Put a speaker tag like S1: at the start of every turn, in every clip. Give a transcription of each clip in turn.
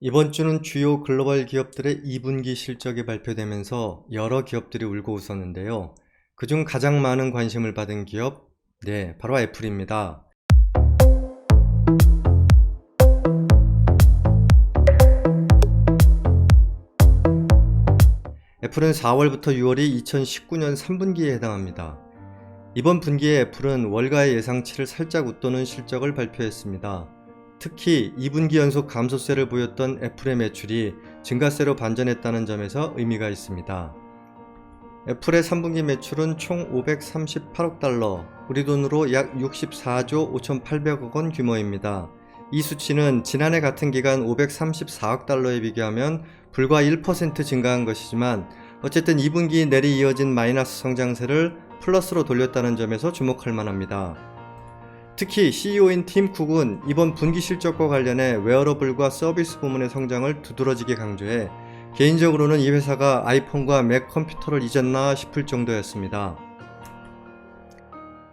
S1: 이번 주는 주요 글로벌 기업들의 2분기 실적이 발표되면서 여러 기업들이 울고 웃었는데요. 그중 가장 많은 관심을 받은 기업, 바로 애플입니다. 애플은 4월부터 6월이 2019년 3분기에 해당합니다. 이번 분기에 애플은 월가의 예상치를 살짝 웃도는 실적을 발표했습니다. 특히 2분기 연속 감소세를 보였던 애플의 매출이 증가세로 반전했다는 점에서 의미가 있습니다. 애플의 3분기 매출은 총 538억 달러, 우리 돈으로 약 64조 5,800억 원 규모입니다. 이 수치는 지난해 같은 기간 534억 달러에 비교하면 불과 1% 증가한 것이지만 어쨌든 2분기 내리 이어진 마이너스 성장세를 플러스로 돌렸다는 점에서 주목할 만합니다. 특히 CEO인 팀 쿡은 이번 분기 실적과 관련해 웨어러블과 서비스 부문의 성장을 두드러지게 강조해 개인적으로는 이 회사가 아이폰과 맥 컴퓨터를 잊었나 싶을 정도였습니다.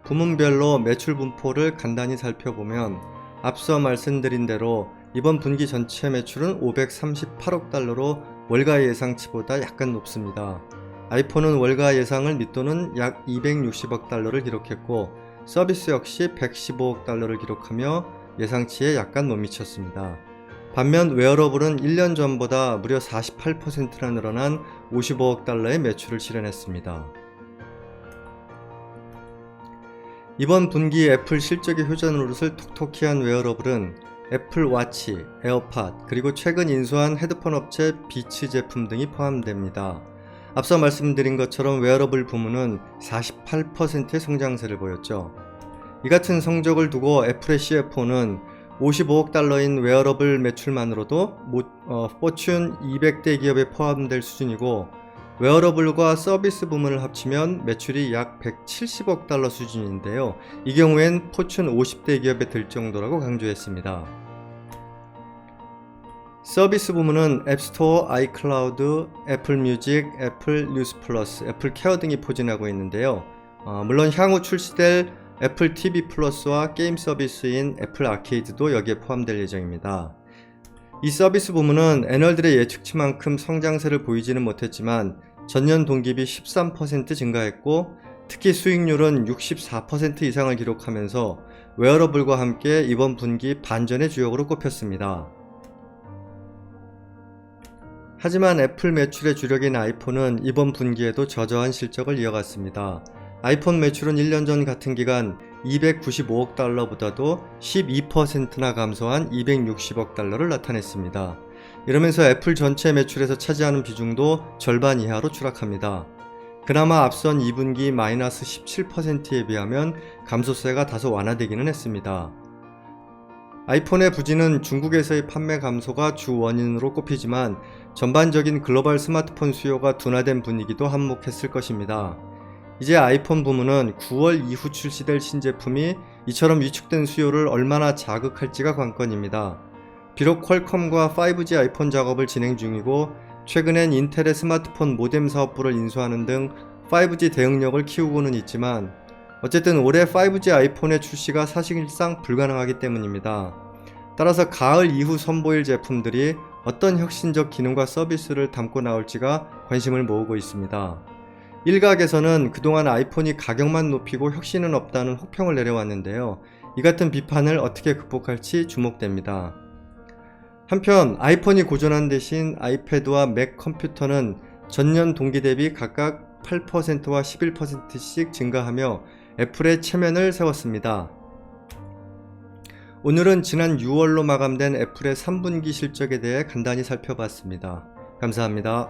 S1: 부문별로 매출 분포를 간단히 살펴보면 앞서 말씀드린 대로 이번 분기 전체 매출은 538억 달러로 월가 예상치보다 약간 높습니다. 아이폰은 월가 예상을 밑도는 약 260억 달러를 기록했고 서비스 역시 115억 달러를 기록하며 예상치에 약간 못 미쳤습니다. 반면 웨어러블은 1년 전보다 무려 48%나 늘어난 55억 달러의 매출을 실현했습니다. 이번 분기 애플 실적의 효자 노릇을 톡톡히 한 웨어러블은 애플 워치, 에어팟, 그리고 최근 인수한 헤드폰 업체 비츠 제품 등이 포함됩니다. 앞서 말씀드린 것처럼 웨어러블 부문은 48%의 성장세를 보였죠. 이 같은 성적을 두고 애플의 CFO는 55억 달러인 웨어러블 매출만으로도 포춘 200대 기업에 포함될 수준이고 웨어러블과 서비스 부문을 합치면 매출이 약 170억 달러 수준인데요. 이 경우엔 포춘 50대 기업에 들 정도라고 강조했습니다. 서비스 부문은 앱스토어, 아이클라우드, 애플 뮤직, 애플 뉴스 플러스, 애플 케어 등이 포진하고 있는데요. 물론 향후 출시될 애플 TV 플러스와 게임 서비스인 애플 아케이드도 여기에 포함될 예정입니다. 이 서비스 부문은 애널들의 예측치만큼 성장세를 보이지는 못했지만 전년 동기비 13% 증가했고 특히 수익률은 64% 이상을 기록하면서 웨어러블과 함께 이번 분기 반전의 주역으로 꼽혔습니다. 하지만 애플 매출의 주력인 아이폰은 이번 분기에도 저조한 실적을 이어갔습니다. 아이폰 매출은 1년 전 같은 기간 295억 달러보다도 12%나 감소한 260억 달러를 나타냈습니다. 이러면서 애플 전체 매출에서 차지하는 비중도 절반 이하로 추락합니다. 그나마 앞선 2분기 마이너스 17%에 비하면 감소세가 다소 완화되기는 했습니다. 아이폰의 부진은 중국에서의 판매 감소가 주 원인으로 꼽히지만 전반적인 글로벌 스마트폰 수요가 둔화된 분위기도 한몫했을 것입니다. 이제 아이폰 부문은 9월 이후 출시될 신제품이 이처럼 위축된 수요를 얼마나 자극할지가 관건입니다. 비록 퀄컴과 5G 아이폰 작업을 진행 중이고 최근엔 인텔의 스마트폰 모뎀 사업부를 인수하는 등 5G 대응력을 키우고는 있지만 어쨌든 올해 5G 아이폰의 출시가 사실상 불가능하기 때문입니다. 따라서 가을 이후 선보일 제품들이 어떤 혁신적 기능과 서비스를 담고 나올지가 관심을 모으고 있습니다. 일각에서는 그동안 아이폰이 가격만 높이고 혁신은 없다는 혹평을 내려왔는데요. 이 같은 비판을 어떻게 극복할지 주목됩니다. 한편 아이폰이 고전한 대신 아이패드와 맥 컴퓨터는 전년 동기 대비 각각 8%와 11%씩 증가하며 애플의 체면을 세웠습니다. 오늘은 지난 6월로 마감된 애플의 3분기 실적에 대해 간단히 살펴봤습니다. 감사합니다.